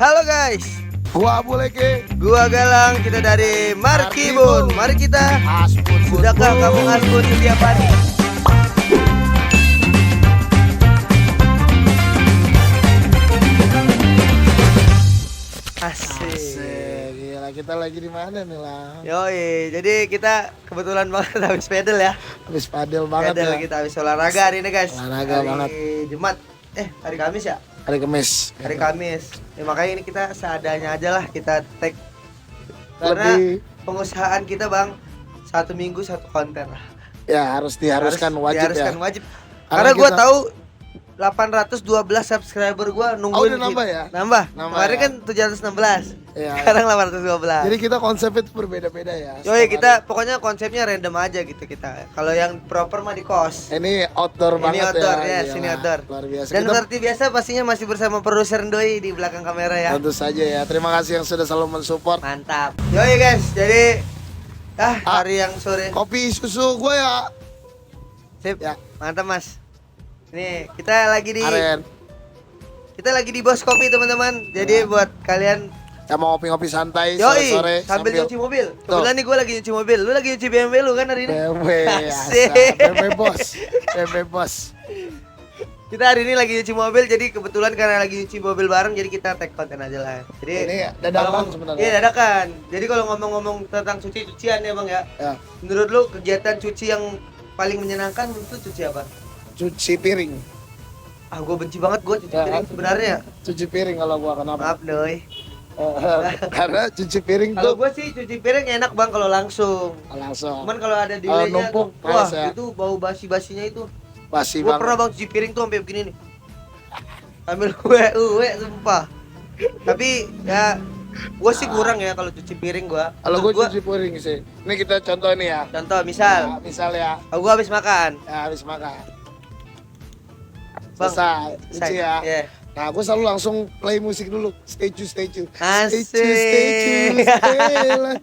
Halo guys, Gua Buleke. gua Galang, kita dari Markibun. Mari kita, Aspun. sudahkah kamu aspun setiap hari? Asik. Gila, kita lagi di mana nih lah? Yoi, jadi kita kebetulan banget habis pedal ya. Habis padel banget Pedal ya. kita habis olahraga hari ini guys. Olahraga hari banget. Jumat, hari Kamis ya? Hari Kamis. Hari Kamis. Ya, makanya ini kita seadanya aja lah kita tag. Karena Tadi pengusahaan kita bang, 1 minggu 1 konten lah. ya harus diharuskan wajib diharuskan ya. wajib. Karena Karena gue kita- tahu 812 subscriber gue nungguin. udah nambah ya? Nambah. Nambah Kemarin ya? kan 716. Iya. Sekarang 812. Jadi kita konsepnya itu berbeda-beda ya. Yoi, setiap kita hari. pokoknya konsepnya random aja gitu kita. Kalau yang proper mah di kos. Ini outdoor Ini banget outdoor, ya. yes, ini Gila, outdoor. Luar biasa. Dan Kita seperti biasa pastinya masih bersama produser Doi di belakang kamera ya. tentu saja ya. Terima kasih yang sudah selalu mensupport. Mantap. Yoi guys, jadi hari yang sore. Kopi susu gue ya. Sip. Ya. Mantap Mas. Nih, kita lagi di Aren. Bos kopi teman-teman. Jadi buat kalian Yang mau ngopi-ngopi santai yoi sore-sore sambil nyuci mobil. Tuh. Kebetulan nih gue lagi nyuci mobil. Lu lagi nyuci BMW lu kan hari ini? BMW Asik. BMW bos. BMW bos. Kita hari ini lagi nyuci mobil, jadi kebetulan karena lagi nyuci mobil bareng, jadi kita tag konten aja lah. Jadi Ini dadakan kalau- sebenarnya. Iya dadakan. Jadi kalau ngomong-ngomong tentang cucian ya bang ya, Ya, menurut lu kegiatan cuci yang paling menyenangkan itu cuci apa? cuci piring. Gue benci banget gue cuci Ya, piring sebenarnya. Cuci piring kalau gua kenapa? Maaf doi. Karena cuci piring Kalau tuh gue sih cuci piring enak bang kalau langsung. langsung Cuman kalau ada Kalau delaynya numpuk, tuh, wah males ya. itu bau basi-basinya itu. basi Gue banget. pernah bang cuci piring tuh sampai begini nih. Ambil uwe sumpah. Tapi ya gue sih kurang ya kalau cuci piring gue. Kalau gua cuci piring sih. Ini kita contoh nih ya. Contoh misal, Misal ya, gue habis makan. habis makan. Bang, Selesai, cuci ya. Iya. Nah, gue selalu langsung play musik dulu. Statue. Asik. Kalau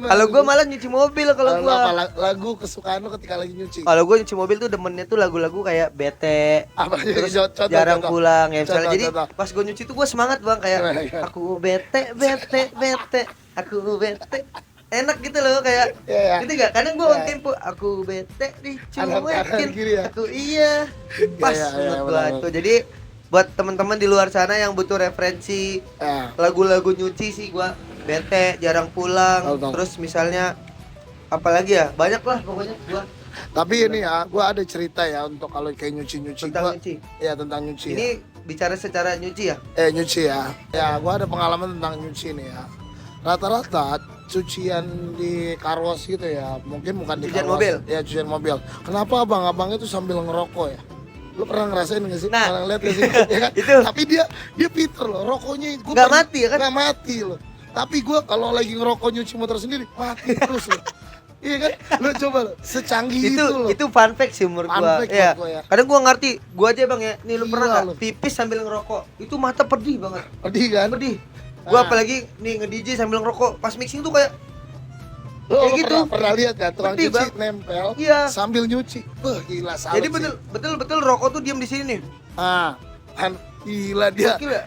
Kalau gue malah nyuci mobil kalau gue. lagu kesukaan lo ketika lagi nyuci. Kalau gue nyuci mobil tuh demennya tuh lagu-lagu kayak bete. Apa Terus contoh, jarang contoh. pulang ya misalnya. Contoh, Jadi contoh. pas gue nyuci tuh gue semangat bang kayak Gimana? aku bete, aku bete. Enak gitu loh kayak. Iya, iya. Gitu gak? Kadang gue on Iya. tempo aku bete Kanan dicuekin. kiri ya? Aku iya. Pas Iya, iya, menurut gue benar. itu. Jadi buat teman-teman di luar sana yang butuh referensi Ya, lagu-lagu nyuci sih gua bete jarang pulang. Tahu. Terus misalnya apalagi ya banyak lah pokoknya gua tapi ini ya, gue ada cerita ya untuk kalau kayak nyuci-nyuci. tentang Gua- nyuci. Ya tentang nyuci. Ini bicara secara nyuci ya. Nyuci ya. Ya, gue ada pengalaman tentang nyuci nih ya. Rata-rata cucian di karwas gitu ya, mungkin bukan di Cucian karwas. mobil? Ya, cucian mobil. Kenapa abang-abangnya tuh sambil ngerokok ya? Lu pernah ngerasain gak sih? Nah, Pernah lihat gak sih? Ya kan? itu. Tapi dia pinter loh, rokoknya gua Nggak pernah- mati ya kan? nggak mati loh. Tapi gue kalau lagi ngerokok nyuci motor sendiri, mati terus loh. Iya kan? Lu coba loh, secanggih itu loh. Itu fun fact sih umur Fun gua. fact Ya. buat gua ya. Kadang gua ngerti, gua aja Bang ya. Nih lu Gila pernah lu. enggak pipis sambil ngerokok? Itu mata pedih banget. Pedih kan? Pedih. Gua Nah. apalagi nih nge-DJ sambil ngerokok, pas mixing tuh kayak Lo kayak gitu. pernah lihat kan tukang Pedih, cuci Bang. nempel Iya. sambil nyuci. Gila salut jadi sih. betul rokok tuh diam di sini nih. Kan gila dia. Gila.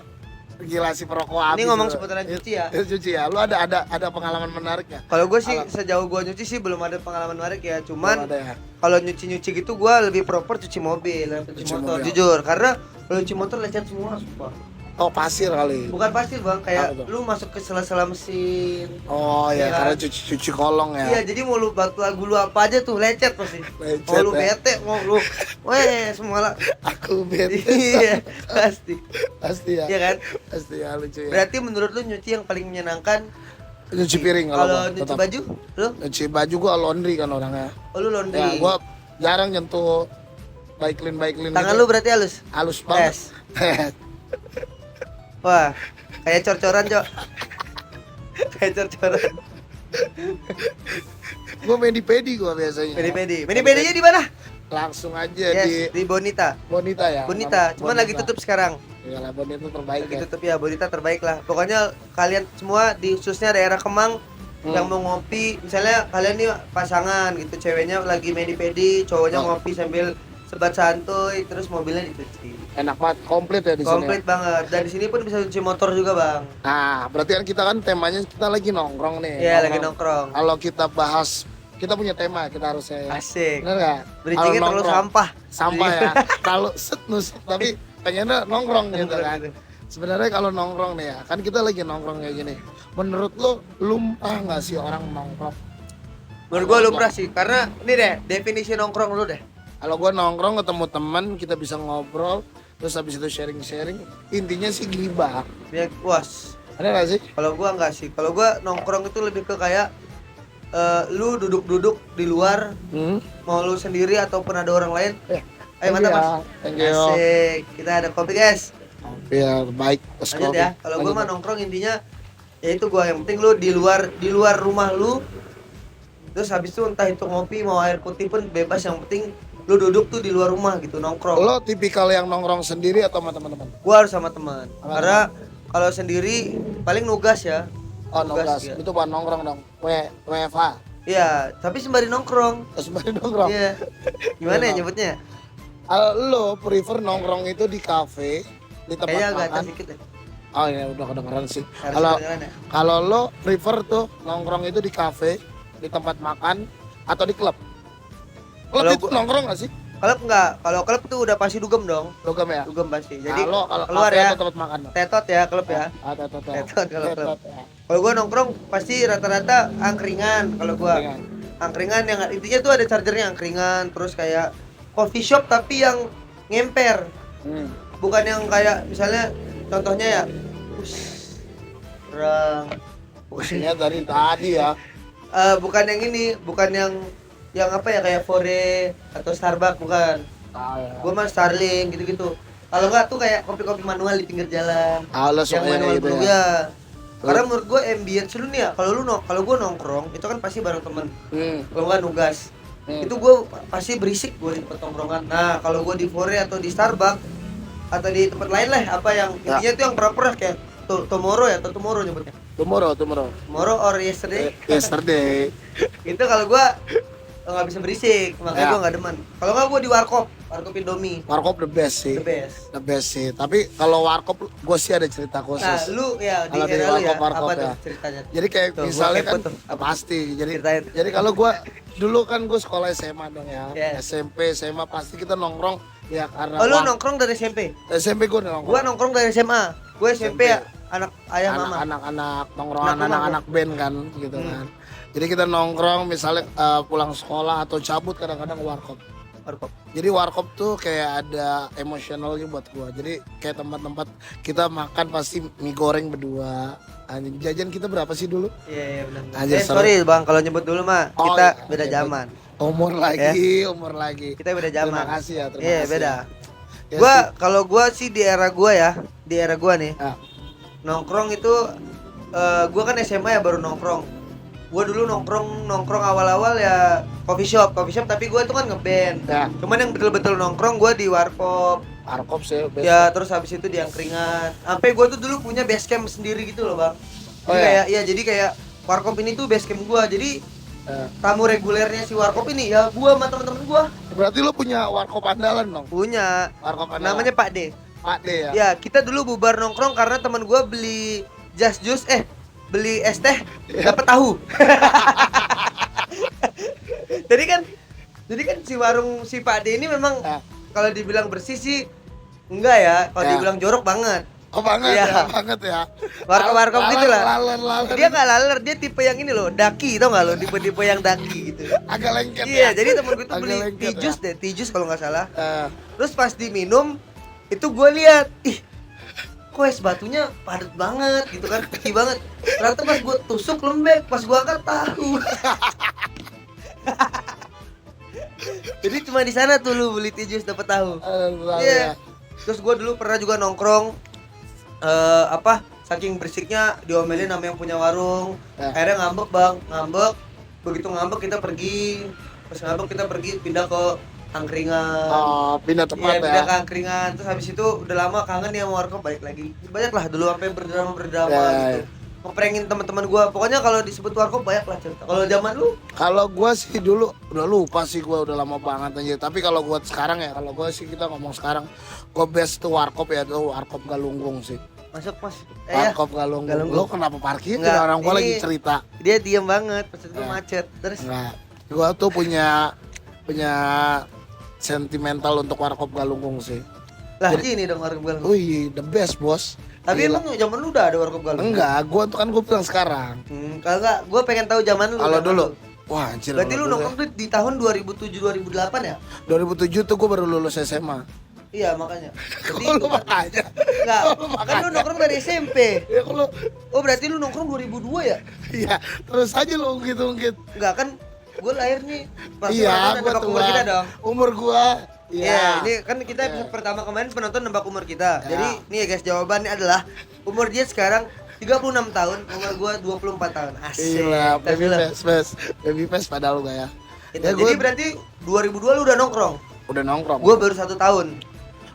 Gila si perokok habis. Ini ngomong lu. seputaran cuci ya. Cuci ya. Lu ada pengalaman menarik ya? Kalau gue sih Alam. sejauh gue nyuci sih belum ada pengalaman menarik ya. Cuman Belum ada ya? kalau nyuci gitu gue lebih proper cuci mobil, cuci Cuci motor. mobil. Jujur, karena kalau cuci motor lecet semua, sumpah. Oh, pasir kali. Bukan pasti bang, kayak Apa tuh? lu masuk ke sela-sela mesin. Oh Iya ya, kan? karena cuci kolong ya. Iya, jadi mau lu lagu lu apa aja tuh lecet pasti. Lecet, Mau lu ya. bete, mau lu, semua lah. Aku bete. Iya, pasti. Pasti ya. Iya kan? Pasti ya lucu ya. Berarti menurut lu nyuci yang paling menyenangkan Nyuci piring kalau gua, nyuci tetap. baju? Lu? Nyuci baju gua laundry kan orangnya. Oh, lu laundry. Ya, gua jarang nyentuh baik clean Tangan gitu. lu berarti halus. halus banget. Wah, kayak cor-coran, Cok. Kayak cor-coran. Gua main di pedi gua biasanya. Mini-pedi. Mini-pedinya di mana? Langsung aja Yes, di Bonita. Bonita ya. Bonita, cuman lagi tutup sekarang. Iyalah, Bonita terbaik Lagi ya. tutup ya, Bonita terbaik lah. Pokoknya kalian semua di khususnya daerah Kemang yang mau ngopi, misalnya kalian nih pasangan gitu, ceweknya lagi medi-pedi, cowoknya Oh. ngopi sambil sebat santuy, terus mobilnya dicuci. Enak banget, komplit ya di sini. Komplit banget. Dan di sini pun bisa cuci motor juga, Bang. Nah, berarti kan kita temanya kita lagi nongkrong nih. Iya, lagi nongkrong. Kalau kita bahas, kita punya tema, kita harusnya ya. Asik. Bener nggak? Bridgingnya Kalau terlalu nongkrong, sampah. sampah ya. Kalau nus, tapi pengennya nongkrong gitu Nongkrong kan. gitu. Sebenarnya kalau nongkrong nih ya, kan kita lagi nongkrong kayak gini. Menurut lo, lumrah nggak sih orang nongkrong? Menurut gua lumrah sih, karena ini deh definisi nongkrong lu deh. Kalau gue nongkrong ketemu teman, kita bisa ngobrol, terus habis itu sharing-sharing. Intinya sih gibah. Ya puas. Ada nggak sih? Kalau gua enggak sih. Kalau gua nongkrong itu lebih ke kayak lu duduk-duduk di luar, mau lu sendiri ataupun ada orang lain. Ayo mantap, Mas. Thank you. Asik. Kita ada kopi, guys. Ya baik. Let's Lanjut go. ya. Kalau gua mah nongkrong intinya ya itu gua yang penting lu di luar rumah lu. Terus habis itu entah itu ngopi mau air putih pun bebas, yang penting lu duduk tuh di luar rumah gitu nongkrong. Lo tipikal yang nongkrong sendiri atau sama teman-teman? Gua harus sama teman. Sama Karena kalau sendiri paling nugas ya. Oh nugas, ya. itu bukan nongkrong dong. WFA. Iya, tapi sembari nongkrong. Terus baru nongkrong. Iya. Gimana ya Iya, nyebutnya? Lo prefer nongkrong itu di kafe, di tempat Kayaknya agak makan? atas dikit deh. Oh ya udah kedengeran sih. Harus Kalau kedengeran ya. kalau lo prefer tuh nongkrong itu di kafe, di tempat makan atau di klub? Klub Kalau itu nongkrong gak sih? Klub enggak, kalau klub tuh udah pasti dugem dong. Logam ya? Dugem pasti. Jadi kalau keluar kafe ya. atau tempat makan? Tetot ya klub ya. Tetot. Tetot kalau klub. Tetot, ya. Kalau gua nongkrong pasti rata-rata angkringan kalau gua. Angkringan. Angkringan yang intinya tuh ada chargernya, angkringan, terus kayak coffee shop tapi yang ngemper. Bukan yang kayak misalnya contohnya ya. Orang Maksudnya dari tadi ya. bukan yang ini, bukan yang apa ya kayak Fore atau Starbucks, bukan. Ya. Gua mah Starling gitu-gitu. Kalau enggak tuh kayak kopi-kopi manual di pinggir jalan. Lo Yang sukanya manual gitu brew ya? ya. Karena menurut gua ambience lu nih ya, kalau gua nongkrong itu kan pasti bareng temen. Kalau nggak nugas. Itu gua pasti berisik gua di tongkrongan. Nah, kalau gua di Fore atau di Starbucks atau di tempat lain lah apa yang intinya tuh yang proper kayak tomorrow ya, atau tomorrow nyebutnya. Tomorrow. Tomorrow or yesterday. Yesterday. Itu kalau gua nggak bisa berisik, makanya Ya. gua nggak demen. Kalau nggak gua di warkop Indomie. Warkop the best sih. The best. The best sih. Tapi kalau warkop gue sih ada cerita khusus. Nah, lu ya di Kalau di era lu ya, warkop apa ya. tuh ceritanya? Jadi kayak Tuh, misalnya gua kan kepo tuh. pasti. Jadi Ceritain. jadi kalau gue dulu kan gue sekolah SMA dong ya. Yes. SMP, SMA pasti kita nongkrong ya karena Oh, lu nongkrong dari SMP? SMP gue nongkrong. Gua nongkrong dari SMA. Gue SMP ya, anak ayah mama. Anak-anak nongkrongan Anak mama, anak-anak band kan gitu kan. Jadi kita nongkrong misalnya pulang sekolah atau cabut kadang-kadang warkop. Jadi warkop tuh kayak ada emosionalnya buat gua. Jadi kayak tempat-tempat kita makan pasti mie goreng berdua. Anjing, jajan kita berapa sih dulu? Iya, benar. Anjir, Sorry Bang, kalau nyebut dulu mah Oh, kita iya. beda Oke, zaman. Umur lagi. Kita beda zaman. Terima kasih ya, terima Iya, kasih. beda. Ya, Gua sih. kalau gua sih di era gua nih. Ya. Nongkrong itu gua kan SMA ya baru nongkrong. Gua dulu nongkrong awal-awal ya coffee shop tapi gua tuh kan ngeband. Ya. Cuman yang betul-betul nongkrong gua di warkop. Warkop sih best. Ya, terus habis itu di angkringan. Sampai gua tuh dulu punya base camp sendiri gitu loh, Bang. Oh, Jadi ya? kayak jadi kayak warkop ini tuh base camp gua. Jadi tamu regulernya si warkop ini ya gua sama temen-temen gua. Berarti lo punya warkop andalan dong? Punya. Warkop andalan. Namanya Pak D. Pak D ya? Ya, kita dulu bubar nongkrong karena teman gua beli just juice beli es teh dapat tahu. jadi kan si Pak D ini memang Ya. kalau dibilang bersih sih enggak ya, kalau Ya. dibilang jorok banget. Oh banget Iya. ya, banget ya. Warkop gitu lah. Laler. Dia nggak laler, dia tipe yang ini loh, daki, tau nggak lo, tipe-tipe yang daki gitu. Agak lengket Iya, ya. jadi temen gue tuh Agak beli lengket tijus deh, tijus kalau nggak salah. Eh, Terus pas diminum, itu gue lihat, ih, kok es batunya padat banget gitu kan, kecil banget. Ternyata pas gue tusuk lembek, pas gue angkat tahu. Jadi cuma di sana tuh lu beli tijus dapat tahu. Iya. Terus gue dulu pernah juga nongkrong, saking bersiknya diomelin sama yang punya warung. Akhirnya ngambek bang, begitu ngambek kita pergi. Pas ngambek kita pergi pindah ke angkringan. Oh, pindah tempat Iya, pindah ya. ke angkringan. Terus habis itu udah lama kangen ya sama warkop, balik lagi. Banyak lah dulu sampai berdrama Ya, gitu. ngeprengin teman-teman gua. Pokoknya kalau disebut warkop banyak lah cerita. Kalau zaman lu Kalau gua sih dulu udah lupa sih, gua udah lama banget aja. Tapi kalau gua sekarang ya, kalau gua sih kita ngomong sekarang, gua best tuh warkop ya, tuh warkop Galunggung sih. masuk Mas. Ya. Warkop Galunggung. Galunggung. Lo kenapa parkir? Enggak, Orang gua ini- lagi cerita. Dia diam banget, pas itu Ya. macet. Terus Enggak. Gua tuh punya sentimental untuk warkop Galunggung sih. lah ini dong warkop Galunggung. Wih, the best bos. Tapi Gila. emang zaman lu udah ada warkop Galunggung? Enggak, gua tuh kan gua bilang sekarang. Kalau enggak, gua pengen tahu zaman lu. Kalau zaman dulu, lu. wah anjir. Berarti kalau lu dulu nongkrong tuh di tahun 2007 2008 ya? 2007 tuh gua baru lulus SMA. Iya, makanya. Jadi Kok lu makanya? enggak, Kok lu kan lu makanya? nongkrong dari SMP. Ya kalau Oh, berarti lu nongkrong 2002 ya? iya, terus aja lu ungkit-ungkit. Enggak kan gua lahir nih pas Iya, penonton gua nebak tua. umur kita dong. Umur gua Iya, ini kan kita episode pertama kemarin penonton nebak umur kita. Ya. Jadi nih ya guys, jawabannya adalah umur dia sekarang 36 tahun, umur gua 24 tahun. Asik. Gila, Tapi baby lah. face, baby face padahal lu gak ya? Itu. Ya, Jadi gua berarti 2002 lu udah nongkrong. udah nongkrong. Gua baru 1 tahun.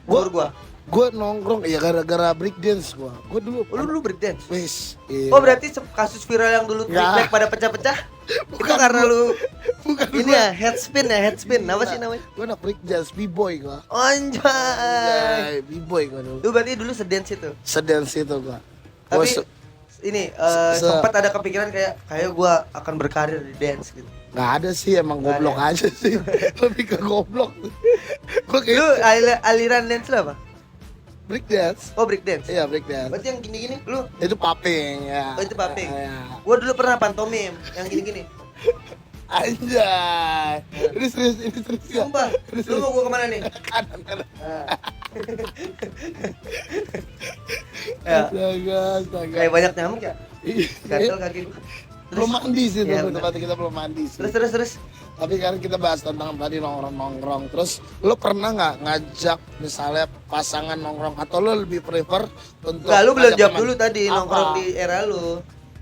Umur gua. Gua nongkrong ya gara-gara break dance gua. Gua dulu Oh, lu dulu breakdance. wis. Oh, berarti kasus viral yang dulu Ya. triplek pada pecah-pecah itu Bukan karena gua. lu bukan ini gua. ya head spin ya, head spin. Apa sih namanya? Gua anak break dance b-boy gua. Anjay. B-boy gua dulu. Lu berarti dulu sedance itu. Sedance itu gua. Tapi Gua se- ini se- sempat ada kepikiran kayak gua akan berkarir di dance gitu. nggak ada sih, emang Nggak goblok ada. aja sih. Lebih ke goblok. Gua Lu kayak aliran dance lu apa? break dance. Oh, break dance. Iya, break dance. Berarti yang gini-gini lu. Itu popping ya. Oh, itu popping. Ya. Gua dulu pernah pantomim yang gini-gini. Anjay. Ini serius ya. Sumpah. Lu mau gua kemana nih? Kanan. Ah. Ya, Astaga. kayak banyak nyamuk ya. Gatel Iya. kaki gua. Belum mandi sih Iya, tuh, bener. tempat kita belum mandi sih. Terus. Tapi kan kita bahas tentang tadi nongkrong. Terus lo pernah nggak ngajak misalnya pasangan nongkrong atau lo lebih prefer untuk Enggak, lu belum ngajak jawab teman? dulu tadi Apa? nongkrong di era lu.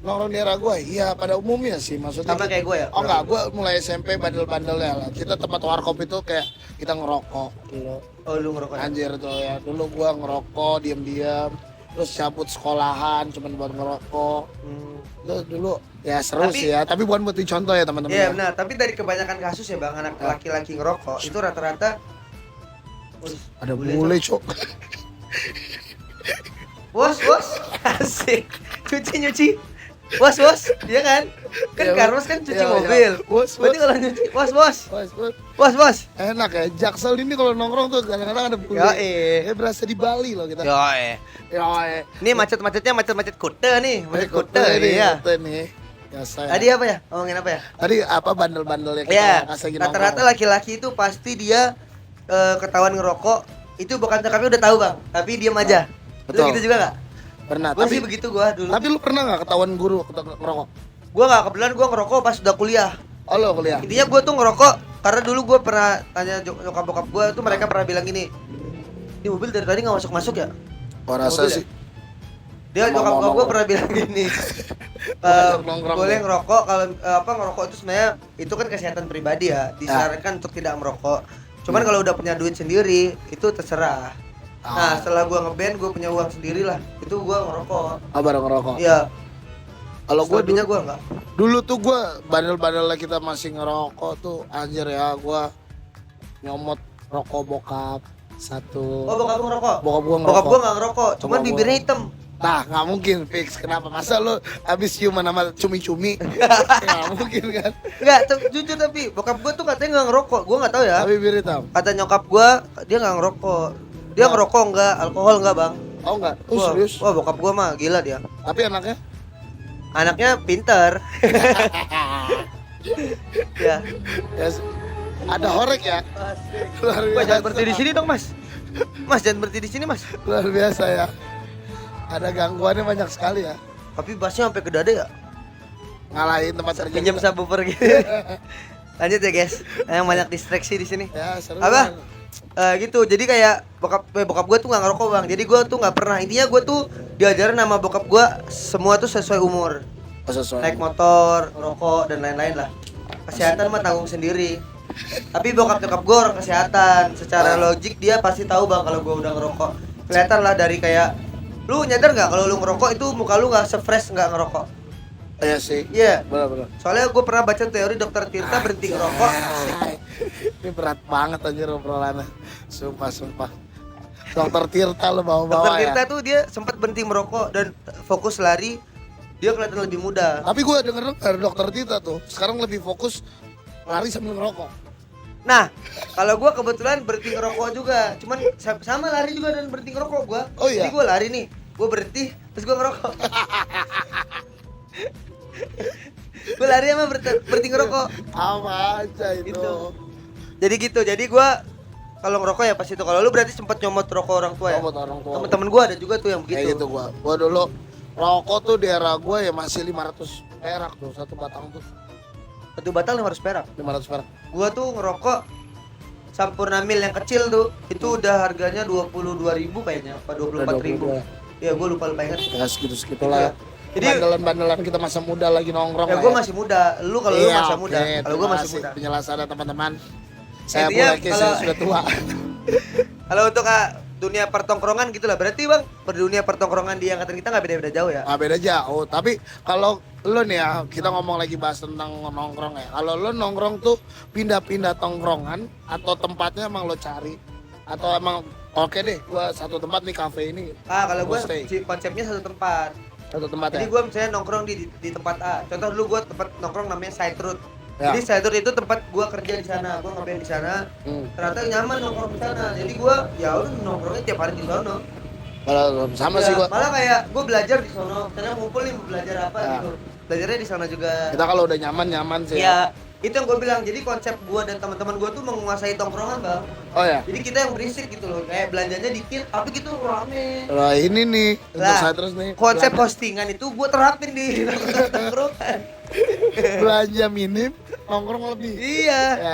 Nongkrong di era gue, iya pada umumnya sih maksudnya. Sama kayak gua ya? Oh enggak, gue mulai SMP bandel-bandelnya lah. Kita tempat warkop itu kayak kita ngerokok dulu. Oh, lu ngerokok. Anjir tuh ya, dulu gue ngerokok diam-diam. Terus cabut sekolahan cuman buat ngerokok. Hmm. Itu dulu ya seru Tapi- sih ya, tapi bukan buat dicontoh ya teman-teman. Iya ya. benar, tapi dari kebanyakan kasus ya Bang, anak laki-laki ngerokok itu rata-rata Ada bule, Cok. Bos, asik. Nyuci. Bos, iya kan? Kan Iya, Carlos kan cuci iya, iya. mobil. Bos. Berarti kalau nyuci, bos. Bos, enak ya. Jaksel ini kalau nongkrong tuh kadang-kadang ada bule. Yoi. Kayak berasa di Bali loh kita. Yoi. Yoi. Ini macet-macetnya macet kute nih, macet kute nih, ya. kute nih. Biasa ya. Tadi apa ya? Ngomongin apa ya? Tadi apa bandel-bandelnya kita Iya, kasih lagi rata-rata nongkrong. laki-laki itu pasti dia ketahuan ngerokok, itu bukan nyokapnya udah tahu Bang, tapi diam aja. Lu Betul. gitu juga gak? Pernah, Gua tapi sih begitu gua dulu. lu pernah nggak ketahuan guru ngerokok? Gua gak kebetulan gua ngerokok pas udah kuliah. Oh lo kuliah? Intinya gua tuh ngerokok karena dulu gua pernah tanya nyokap bokap gua tuh, mereka pernah bilang gini, ini mobil dari tadi nggak masuk ya? Gua rasa Mobil ya? sih. Dia Ngomong- nyokap bokap gua ngomong. pernah bilang gini, Banyak nongkrong boleh ya. ngerokok kalau ngerokok itu sebenarnya itu kan kesehatan pribadi ya, disarankan untuk tidak merokok. Cuman kalau udah punya duit sendiri itu terserah. Nah, setelah gua ngeband, gua punya uang sendiri lah, itu gua ngerokok. Oh, baru ngerokok. Iya. Kalau gua Selebihnya gua enggak. dulu tuh gua bandel-bandelnya kita masih ngerokok tuh anjir ya, gua nyomot rokok bokap satu. Oh, bokap lu ngerokok? Bokap gua ngerokok. Bokap gua enggak ngerokok, cuman Bokap gua- bibirnya hitam. Nah, nggak mungkin fix. Kenapa? Masa lo abis ciuman sama cumi-cumi? Nggak mungkin kan? Enggak, jujur tapi bokap gua tuh katanya enggak ngerokok. Gua enggak tahu ya. Tapi bibir hitam. Kata nyokap gua dia nggak ngerokok. Dia ngerokok enggak, alkohol enggak, Bang. Oh enggak? Oh Wah, serius? wah, bokap gua mah gila dia. Tapi anaknya? Anaknya pinter. Ya. Yes. Ada horek ya? Luar Mas biasa. jangan berhenti di sini dong, Mas. Mas jangan berhenti di sini, Mas. Luar biasa ya. Ada gangguannya banyak sekali ya. Tapi bassnya sampai ke dada ya. Ngalahin tempat kerja. Pinjam kita. subwoofer gitu. Lanjut ya, guys. Yang banyak distraksi di sini. Ya, seru. Apa? Bang. Gitu, jadi kayak bokap gue tuh nggak ngerokok Bang, jadi gue tuh nggak pernah, intinya gue tuh diajarin sama bokap gue semua tuh sesuai umur, Oh, sesuai. naik motor, ngerokok dan lain-lain lah. Kesehatan mah tanggung sendiri. Tapi bokap gue orang kesehatan, secara logik dia pasti tahu Bang kalau gue udah ngerokok. Kelihatan lah dari kayak Lu nyadar nggak kalau lu ngerokok itu muka lu nggak se-fresh nggak ngerokok? Iya sih. Iya. Benar-benar. Soalnya gue pernah baca teori Dokter Tirta berhenti ngerokok. Ini berat banget anjir obrolannya. Sumpah. Dokter Tirta lo bawa-bawa Dokter ya. Tirta tuh dia sempat berhenti merokok dan fokus lari. Dia kelihatan lebih muda. Tapi gue denger dari Dokter Tirta tuh sekarang lebih fokus lari sambil ngerokok. Nah, kalau gue kebetulan berhenti ngerokok juga. Cuman sama lari juga dan berhenti ngerokok gue. Oh iya? Jadi gue lari nih, gue berhenti, terus gue ngerokok. Gue lari sama berhenti ngerokok. Apa aja itu. Gitu. Jadi gitu. Jadi gue kalau ngerokok ya pas itu. Kalau lu berarti sempat nyomot rokok orang tua ya? Nyomot orang tua. Temen-temen gue ada juga tuh yang begitu. Kayak gitu gua. Gua dulu rokok tuh di era gua ya masih 500 perak tuh satu batang tuh. Satu batang 500 perak. 500 perak. Gua tuh ngerokok Sampurna Mil yang kecil tuh, itu udah harganya 22.000 kayaknya, apa 24.000. Ya gua lupa ingat. Ya segitu lah. Jadi bandelan kita masa muda lagi nongkrong ya lah gua ya. masih muda, lu kalau lu Iya, masa muda, kalau gua masih muda. Penjelasannya teman-teman. Saya Intinya boleh saya sudah tua. Kalau untuk dunia pertongkrongan gitulah, berarti Bang, dunia pertongkrongan di angkatan kita nggak beda-beda jauh ya? Beda jauh, tapi kalau lo nih ya, kita ngomong lagi bahas tentang nongkrong ya. Kalau lo nongkrong tuh pindah-pindah tongkrongan atau tempatnya emang lo cari atau emang oke deh, gua satu tempat nih kafe ini. Kalau gua stay. konsepnya satu tempat. Satu tempat Jadi ya. gua misalnya nongkrong di tempat A. Contoh dulu gua tempat nongkrong namanya Side Road. Ya. Jadi Side Road itu tempat gua kerja di sana, gua ngapain di sana. Ternyata nyaman nongkrong di sana. Jadi gua ya udah nongkrongnya tiap hari di sana. Kalau sama Ya, sih gua. malah kayak gua belajar di sana. Karena ngumpul nih mau belajar apa Ya. gitu. Belajarnya di sana juga. Kita kalau udah nyaman sih. Ya, itu yang gue bilang. Jadi konsep gue dan teman-teman gue tuh menguasai tongkrongan, Bang. Oh ya. Jadi kita yang berisik gitu loh. Kayak belanjanya dikit, tapi gitu rame. Nah ini nih untuk Lah, saya terus nih. konsep postingan itu gue terapin di tongkrongan. Belanja minim, nongkrong lebih. Iya. Ya.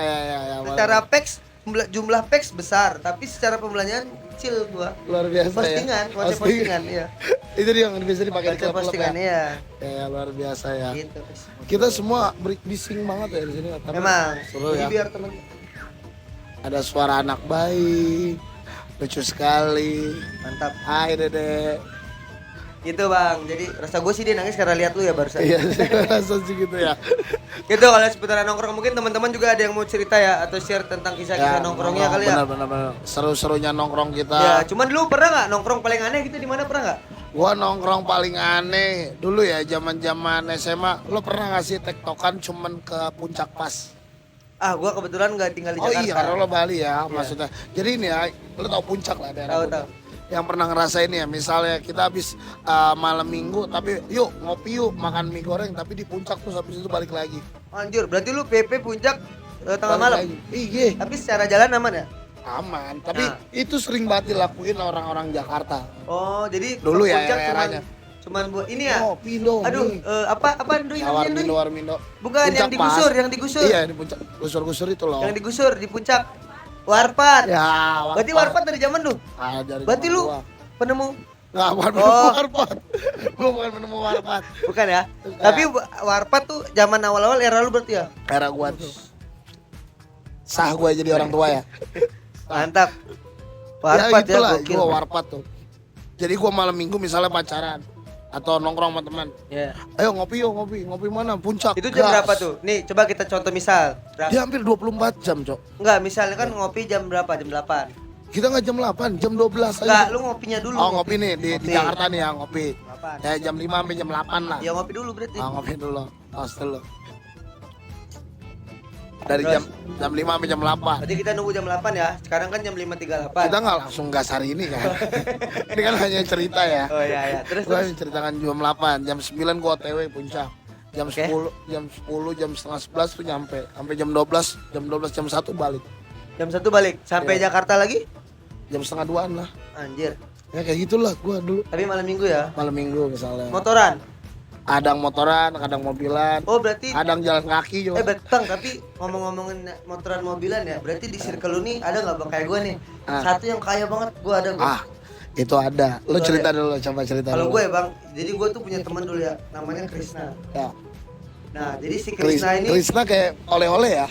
Secara peks, jumlah peks besar, tapi secara pembelanjaan kecil gua. Luar biasa Postingan, ya. konsep postingan, iya. Itu dia yang bisa dipakai di Konsep klub-klub postingan, ya. iya. Ya luar biasa ya. Gitu. Kita semua bising banget ya di sini. Tapi Memang. seru Jadi ya. biar temen Ada suara anak bayi, lucu sekali. mantap. Hai Dede. Gitu, Bang. Jadi rasa gue sih dia nangis karena lihat lu ya barusan. Iya sih, rasa sih gitu ya. Gitu kalau seputaran nongkrong, mungkin teman-teman juga ada yang mau cerita ya atau share tentang kisah-kisah nongkrongnya kali ya. Benar. Seru-serunya nongkrong kita. Ya, cuman dulu pernah nggak nongkrong paling aneh gitu di mana, pernah nggak? Gua nongkrong paling aneh dulu ya zaman-zaman SMA. Lo pernah nggak sih tektokan cuman ke Puncak Pas? Gua kebetulan nggak tinggal di Oh Jakarta. iya, karena lo Bali ya maksudnya. Jadi ini ya, lo tau Puncak lah daerah. Tahu. Yang pernah ngerasain ya, misalnya kita habis malam minggu, tapi yuk ngopi yuk, makan mie goreng, tapi di Puncak terus habis itu balik lagi. Anjir, berarti lu PP Puncak tengah Balik malam. lagi. Iya. Tapi secara jalan aman ya? Aman, tapi Nah. itu sering banget dilakuin orang-orang Jakarta. Oh, jadi Dulu ke ya, Puncak era-eranya. cuman buat ini ya? Oh, Pindo. Aduh, apa Nduy namanya Nduy? Warmindo. Bukan yang digusur, yang digusur. Iya, di Puncak. Gusur-gusur itu loh. Yang digusur di Puncak. Warpat. Ya, Berarti warpat dari zaman lu. Dari Berarti zaman lu gua. penemu Nggak, bukan penemu warpat. Gua bukan penemu warpat. bukan ya? Bukan. Tapi warpat tuh zaman awal-awal era lu berarti ya? Era gua tuh. Sah gua jadi orang tua ya. Mantap. Warpat ya, itulah, gokil. gua warpat tuh. Jadi gua malam minggu misalnya pacaran atau nongkrong sama teman. Ya. Ayo ngopi yuk, ngopi mana? Puncak. Itu jam Gas. berapa tuh? Nih, coba kita contoh misal. Dia hampir 24 jam, Cok. Enggak, misalnya kan ngopi jam berapa? Jam 8. Kita nggak jam 8, jam 12 Enggak, aja. lu ngopinya dulu. Oh, ngopi nih di Ngopi. Jakarta nih ya, ngopi. 8. Ya jam 5 sampai jam 8 lah. Ya ngopi dulu berarti. Ngopi dulu. Tos dulu. Dari jam 5 sampai jam 8. Berarti kita nunggu jam 8 ya. Sekarang kan jam 5.38. Kita nggak langsung gas hari ini kan. Ini kan hanya cerita ya. Oh iya. Terus Gua menceritakan jam 8, jam 9 gua OTW Puncak. Jam Oke. 10, jam setengah 11 tuh nyampe. Sampai jam 12, jam 1 balik. jam 1 balik. Sampai Iya. Jakarta lagi? Jam setengah 2-an lah. Anjir. Ya kayak gitulah gua dulu. Tapi malam Minggu ya. Malam minggu misalnya. Motoran. Kadang motoran, kadang mobilan. Oh, berarti Kadang jalan kaki juga. Bang, tapi ngomong-ngomongin motoran mobilan ya, berarti di circle lu nih ada nggak Bang kayak gue nih? Ah. Satu yang kaya banget, gue ada Bang. Itu ada. Lu Itu cerita ada. dulu, coba cerita Kalau dulu. gue ya Bang, jadi gue tuh punya teman dulu ya, namanya Krisna. Ya. Nah, jadi si Krisna ini, Krisna kayak oleh-oleh ya.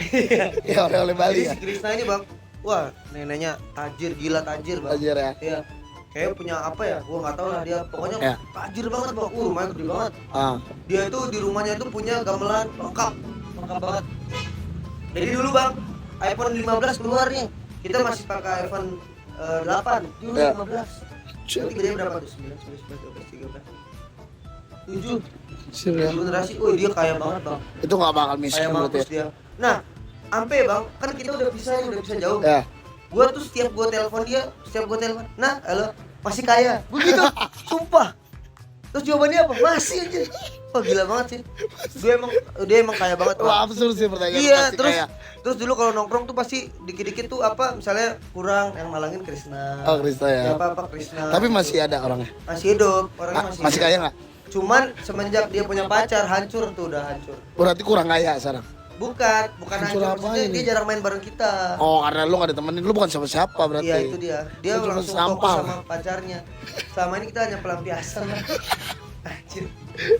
Ya oleh-oleh Bali jadi ya. si Krisna ini Bang, wah neneknya tajir, gila tajir Bang. Tajir ya. Iya. kayak punya apa ya, gua nggak tahu lah dia, pokoknya Ya. tajir banget bang, rumahnya gede banget. Ah. Dia itu di rumahnya itu punya gamelan lengkap banget. Jadi dulu bang, iPhone 15 keluar nih, kita masih pakai iPhone 8, dulu Ya. 15. Berarti gedenya berapa tuh? 9, 10, 11, 12, 13, 7. Serius. Generasi, dia kaya banget bang, Itu nggak bakal kaya miskin banget berarti. dia. Nah, ampe bang, kan kita udah bisa jauh. Ya. Gua tuh setiap gua telepon dia, nah, halo, masih kaya. Gua gitu, sumpah. Terus jawabannya apa? Masih aja. Wah gila banget sih. Dia emang kaya banget. Wah, Bang. absurd sih pertanyaan. Iya, pasti terus kayak, terus dulu kalau nongkrong tuh pasti dikit-dikit tuh apa, misalnya kurang yang malangin Krisna. Oh, Krista ya. Apa Krisna. Tapi masih ada orangnya. masih hidup, orangnya masih Masih hidup. kaya nggak? Cuman semenjak dia punya pacar hancur tuh, udah hancur. Berarti kurang kaya sekarang. Bukan Hancur hancur, maksudnya apanya dia nih? jarang main bareng kita. Oh, karena lu nggak ditemenin, lu bukan siapa-siapa berarti. Iya itu dia. Dia Lu cuma langsung sampah. fokus sama pacarnya. Selama ini kita hanya pelampiasan lah. Anjir.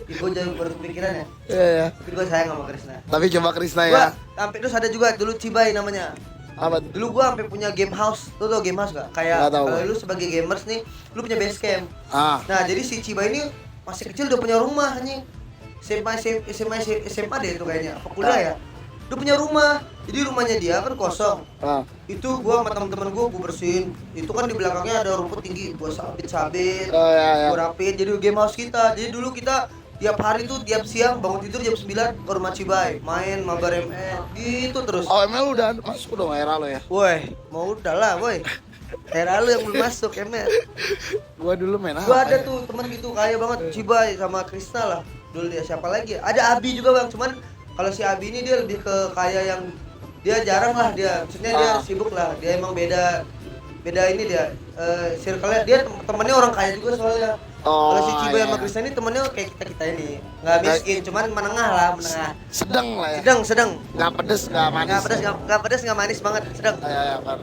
Gue jadi baru kepikiran ya. Iya ya. Tapi gue sayang sama Krisna. Tapi coba Krista Gua ya. sampai terus ada juga dulu Cibai namanya. Apa tuh? Dulu gua sampai punya game house. Lu tau game house gak? Kayak Nggak tahu, kalau gua. lu sebagai gamers nih, lu punya base camp. Ah. Nah, jadi si Cibai ini masih kecil udah punya rumah anjing. SMA deh itu kayaknya. Apa kuliah ya? Udah punya rumah. Jadi rumahnya dia kan kosong. Ah. Itu gua sama teman-teman gua bersihin. Itu kan di belakangnya ada rumput tinggi, gua sabit-sabit. Oh ya ya. Gua rapiin. Jadi game house kita. Jadi dulu kita tiap hari tuh tiap siang bangun tidur jam 9 ke rumah Cibai, main mabar ML gitu terus. Oh, ML udah masuk dong era lo ya. Woi, mau udah lah, woi. Era lu yang belum masuk ML. Gua dulu main apa? Gua ada ya? tuh teman gitu kaya banget, Cibai sama Krisna lah. Dulu dia siapa lagi? Ada Abi juga bang, cuman kalau si Abi ini dia lebih ke kaya yang dia jarang lah dia, maksudnya dia sibuk lah, dia emang beda ini dia, circle-nya dia temennya orang kaya juga soalnya. Oh, Kalau si Cibai iya. sama Krisna ini temennya kayak kita ini, nggak miskin, cuman menengah lah, menengah. Sedang lah ya. Sedang, Nggak pedes, nggak manis. nggak pedas, nggak manis banget, sedang. Ya, ya, kan.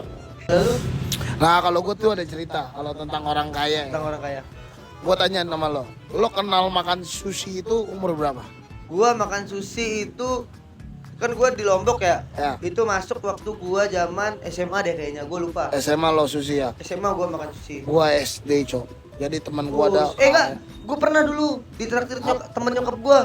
Lalu Nah, kalau gue tuh ada cerita kalau tentang orang kaya. tentang orang kaya. Gue tanya sama lo kenal makan sushi itu umur berapa? Gua makan sushi itu kan gua di Lombok ya. Ya. Itu masuk waktu gua zaman SMA deh kayaknya, gua lupa. SMA lo sushi ya? SMA gua makan sushi. Gua SD, Cok. Jadi teman gua ada. Enggak, gua pernah dulu ditraktir temen nyokap gua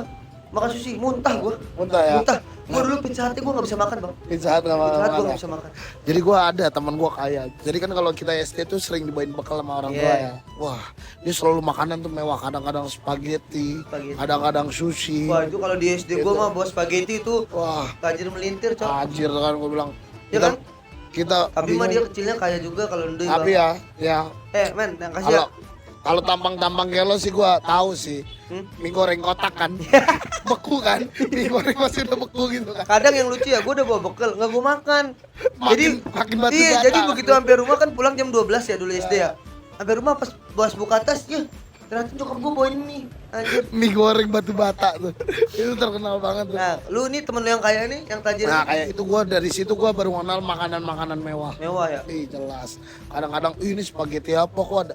makan sushi, muntah gua. Muntah ya? Muntah. Gua dulu Pizza Hut gua enggak bisa makan, Bang. Pizza Hut nggak Pizza Hut gua makan enggak ya? bisa makan. Jadi gua ada teman gua kaya. Jadi kan kalau kita SD tuh sering dibawain bekal sama orang tua Iya. ya. Wah, dia selalu makanan tuh mewah. Kadang-kadang spaghetti, Spaghetti. kadang-kadang sushi. Wah, itu kalau di SD gua Gitu. mah bawa spaghetti itu Wah, tajir melintir, Cok. anjir kan gua bilang. Ya kan? Kita Tapi mah dia bingung. kecilnya kaya juga kalau Ndoy. Tapi Bang. ya Men, yang kasih ya. kalau tampang-tampang kayak lo sih gua tahu sih. Mie goreng kotak kan. Beku kan? Mie goreng masih udah beku gitu kan. Kadang yang lucu ya, gue udah bawa bekal, nggak gue makan. Makin batu Iya, bata. jadi begitu sampai rumah kan pulang jam 12 ya dulu SD ya. Sampai rumah pas bos buka tas, ya ternyata nyokap gue bawain mie. Anjir. Mie goreng batu bata tuh. Itu terkenal banget tuh. Nah, lu nih temen lu yang kaya nih, yang tajir. Nah, kayak itu gua dari situ gua baru kenal makanan-makanan mewah. Mewah ya. Ih, jelas. Kadang-kadang ini spaghetti apa kok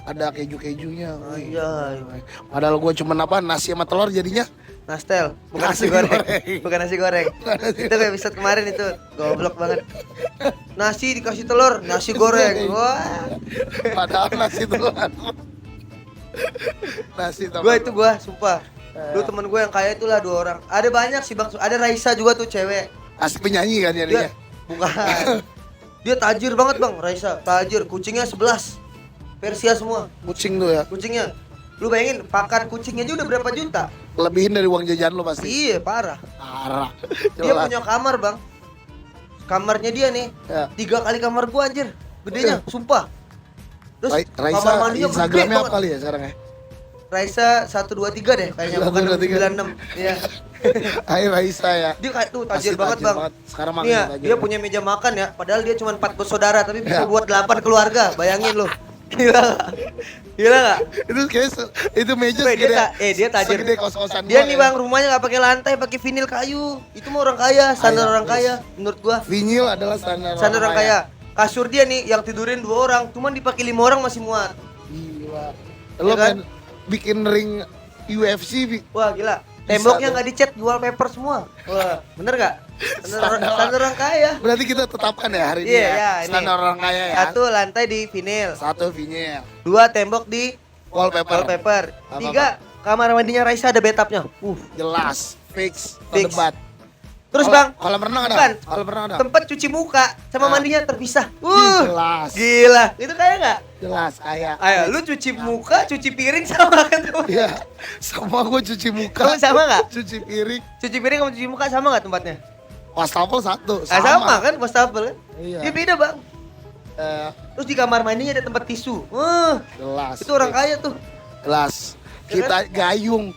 ada keju-kejunya. Wih. Iya. Padahal gua cuma nasi sama telur jadinya. Nastel, bukan nasi Nasi goreng. goreng. Bukan nasi goreng. Itu kayak episode kemarin itu, goblok banget. Nasi dikasih telur, nasi goreng. Wah. Padahal nasi telur. Nasi telur. Gua sumpah. Dulu temen gue yang kaya itulah 2 orang. Ada banyak sih Bang. Ada Raisa juga tuh cewek. Asli penyanyi kan Dia jadinya. bukan. Dia tajir banget Bang, Raisa. Tajir, kucingnya 11. Persia semua Kucing tuh ya. kucingnya. Lu bayangin pakan kucingnya aja udah berapa juta? Lebihin dari uang jajan lo pasti. Iya, parah. Parah. Dia Jelas. punya kamar, Bang. Kamarnya dia nih, Ya. 3 kali kamar gua anjir. Gedenya, sumpah. Terus kamar Raisa mandinya gede Instagramnya banget. apa kali ya sekarang ya? Raisa 123 deh kayaknya, bukan 123. 96. Iya. Hai Raisa ya. Dia kayak tuh tajir Asli banget, Bang. Sekarang Nih ya, makin tajir. dia punya meja makan ya, padahal dia cuma 4 bersaudara tapi bisa Ya. buat 8 keluarga. Bayangin lu. Gila gak? Gila gak? Itu kayak itu meja Weh, dia tajir. segede kos-kosan Dia gua nih ya. Bang, rumahnya nggak pakai lantai, pakai vinil kayu. Itu mah orang kaya, standar Kaya, orang yes. kaya menurut gua. Vinyl adalah standar Standar orang kaya. Kasur dia nih yang tidurin 2 orang, cuman dipakai 5 orang masih muat. Gila. Ya Lo kan? kan bikin ring UFC Wah, gila. Temboknya tuh. nggak dicat, jual paper semua. Wah, bener nggak? Standar orang kaya. Berarti kita tetapkan ya hari ini Iya, ya. ya, ini. Standar orang kaya ya. Satu, lantai di vinil. Satu vinyl. Dua, tembok di Wallpaper. wallpaper. Tiga, kamar mandinya Raisa ada bathtubnya. Jelas. Fix. No Fix. debat. Terus Kolam- bang, kolam renang ada? bukan. Kolam renang ada? tempat cuci muka sama Ah. mandinya terpisah. Jelas. Gila. Itu kaya nggak? Jelas kaya. Ayo, lu cuci muka, cuci piring sama kan tuh? Iya. Sama gue cuci muka. Kamu sama nggak? Cuci piring. Cuci piring sama cuci muka sama nggak tempatnya? Wastafel satu. Sama kan, wastafel kan? Iya. Ya beda bang. Eh, Terus di kamar mandinya ada tempat tisu. jelas. Itu orang kaya tuh. Jelas. Ya Kita gayung.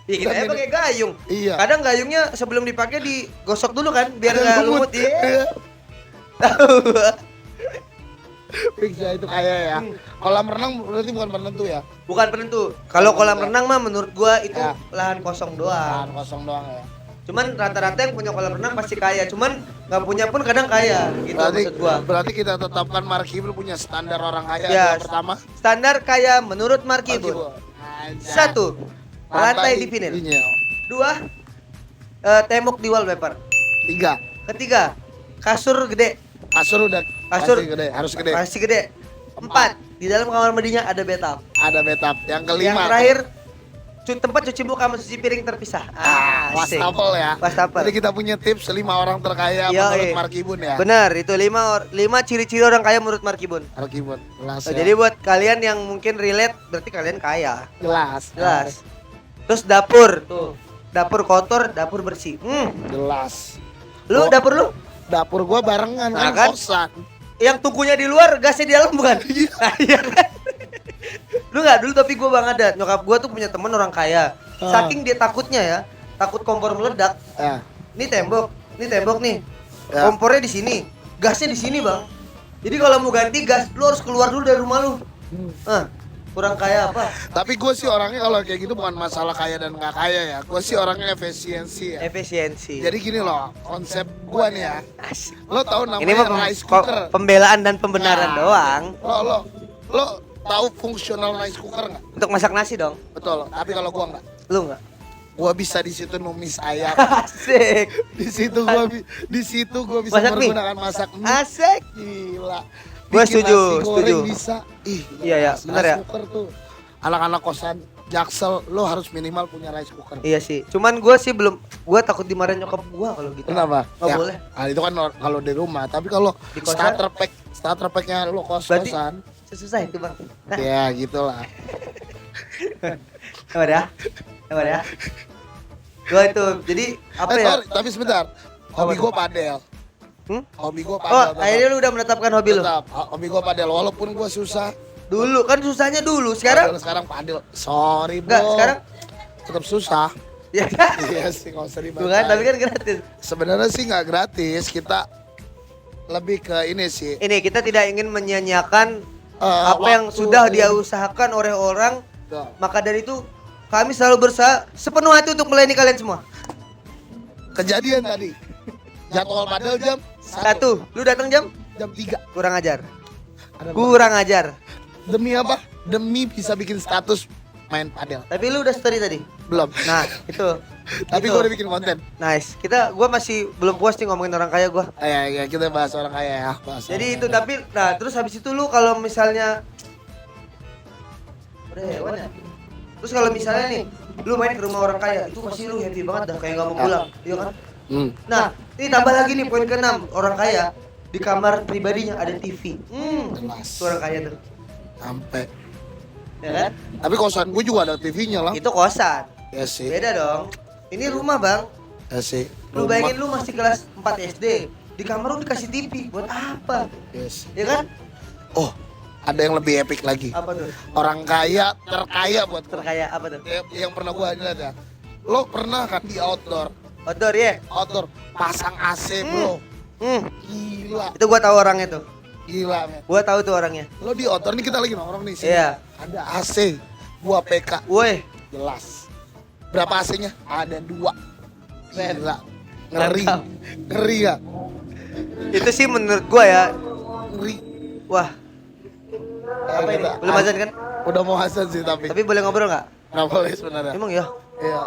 Ya kita Kita pakai gayung. Iya. Kadang gayungnya sebelum dipakai digosok dulu kan, biar Ada nggak lumut. Iya. Iya. Tahu. Fix ya itu kaya ya. Kolam renang berarti bukan penentu ya. Bukan penentu. Kalau kolam renang mah menurut gua itu Ya. lahan kosong Lahan doang. kosong doang ya. Cuman rata-rata yang punya kolam renang pasti kaya. Cuman nggak punya pun kadang kaya. Gitu Berarti, maksud gua. berarti kita tetapkan Markibul punya standar orang kaya Ya. yang pertama. Standar kaya menurut Markibun. Anjay. 1. Lantai di vinil. 2. Tembok di wallpaper. 3. Ketiga, kasur gede. Kasur udah Kasur. pasti gede, harus gede. Masih gede. 4. Di dalam kamar mandinya ada bathtub. Ada bathtub. Yang Yang kelima. terakhir, tempat cuci muka sama cuci piring terpisah. Asik. Wastafel ya. Wastafel. Jadi kita punya tips 5 orang terkaya Yoi. menurut Markibun ya. Benar, itu 5 ciri-ciri orang kaya menurut Markibun. Markibun. Jelas Oh, ya. jadi buat kalian yang mungkin relate, berarti kalian kaya. jelas. Jelas. Terus dapur, tuh. Dapur kotor, dapur bersih. Jelas. Lu Oh. dapur lu? Dapur gua barengan Nah, kan kan? kosan. Yang tungkunya di luar, gasnya di dalam bukan? Nah, iya kan? Lu nggak dulu tapi gua bang ada nyokap gua tuh punya temen orang kaya. Saking dia takutnya ya, takut kompor meledak. Ya. Ini tembok nih. Ya. Kompornya di sini, gasnya di sini bang. Jadi kalau mau ganti gas, lu harus keluar dulu dari rumah lu. Kurang kaya apa? Tapi gue sih orangnya kalau kayak gitu bukan masalah kaya dan nggak kaya ya. Gue sih orangnya efisiensi ya. Efisiensi. Jadi gini loh, konsep gue nih ya. Asik. Lo tahu namanya Ini mah rice cooker. pembelaan dan pembenaran Nah, doang. Lo tahu fungsional rice cooker nggak? Untuk masak nasi dong. Betul. Tapi kalau gue nggak, Lu nggak? gue bisa di situ numis ayam. Asik. Di situ gue bisa Masak mie? menggunakan masak mie. Asik. Gila. Gua Bikin setuju, nasi goreng setuju. bisa. Ih, Iya, ya, rice benar ya. cooker tuh. Anak-anak kosan Jaksel, lo harus minimal punya rice cooker. Iya sih. Cuman gue sih belum. Gue takut dimarahin nyokap gue kalau gitu. Kenapa? Nggak boleh. Itu kan kalau di rumah. Tapi kalau Di kosan? starter packnya lo Berarti- kos-kosan, Susah itu bang. Nah, ya gitulah. sabar ya. Sabar ya. Gue itu. Jadi apa ya? Tapi sebentar. Hobi Apa gue padel. Hobi gue padel. Oh, tetap. akhirnya lu udah menetapkan hobi lu. Tetap. Hobi gue padel. Walaupun gue susah. Dulu kan susahnya dulu. Sekarang Sekarang padel. Sorry bro. enggak, sekarang tetap susah. ya kan? Iya sih, nggak usah Tuh kan, tapi kan gratis. sebenarnya sih nggak gratis. Kita lebih ke ini sih. Ini kita tidak ingin menyia-nyiakan apa Waktu, yang sudah iya. dia usahakan oleh orang. Tuh. Maka dari itu kami selalu berusaha sepenuh hati untuk melayani kalian semua. Kejadian tadi. Jadwal padel jam 1, lu datang jam jam 3. kurang ajar. Ada Kurang ajar. Demi apa? Demi bisa bikin status main padel. Tapi lu udah story tadi. Belum. Nah, itu. Tapi Itu. gue udah bikin konten. Nice. Gua masih belum puas nih ngomongin orang kaya gua. Ya, kita bahas orang kaya ya. Bahas Jadi orang itu kaya. tapi nah terus habis itu lu kalau misalnya udah hewan ya. Terus kalau misalnya nih lu main ke rumah orang kaya itu pasti lu happy banget dah kayak gak mau pulang, iya kan? Nah, ini tambah lagi nih poin ke-6, orang kaya di kamar pribadinya ada TV. Jelas. Itu orang kaya tuh. Sampai. Ya kan? Tapi kosan gue juga ada TV-nya lah. Itu kosan. Ya sih. Beda dong. Ini rumah, Bang. Ya sih. Lu bayangin lu masih kelas 4 SD, di kamar lu dikasih TV buat apa? Yes. Ya kan? Oh, ada yang lebih epic lagi. Apa tuh? Orang kaya terkaya buat gua. Terkaya apa tuh? Yang pernah gua lihat ya. Lo pernah kan di outdoor? Outdoor ya? Outdoor pasang AC, bro. Gila. Itu gua tahu orangnya tuh. Gila, men. Gua tahu tuh orangnya. Lo di outdoor nih, kita lagi nongkrong nih sini. Iya. Ada AC. Gua PK. Woi, Jelas. Berapa AC-nya? Ada 2. Gila. Ngeri. Mantap. Ngeri ya. itu sih menurut gua ya. Ngeri. Wah, Ya, apa ini? kita- Belum azan kan? Udah mau azan sih tapi. Tapi boleh ngobrol nggak? Nggak boleh sebenarnya. Emang ya? Iya.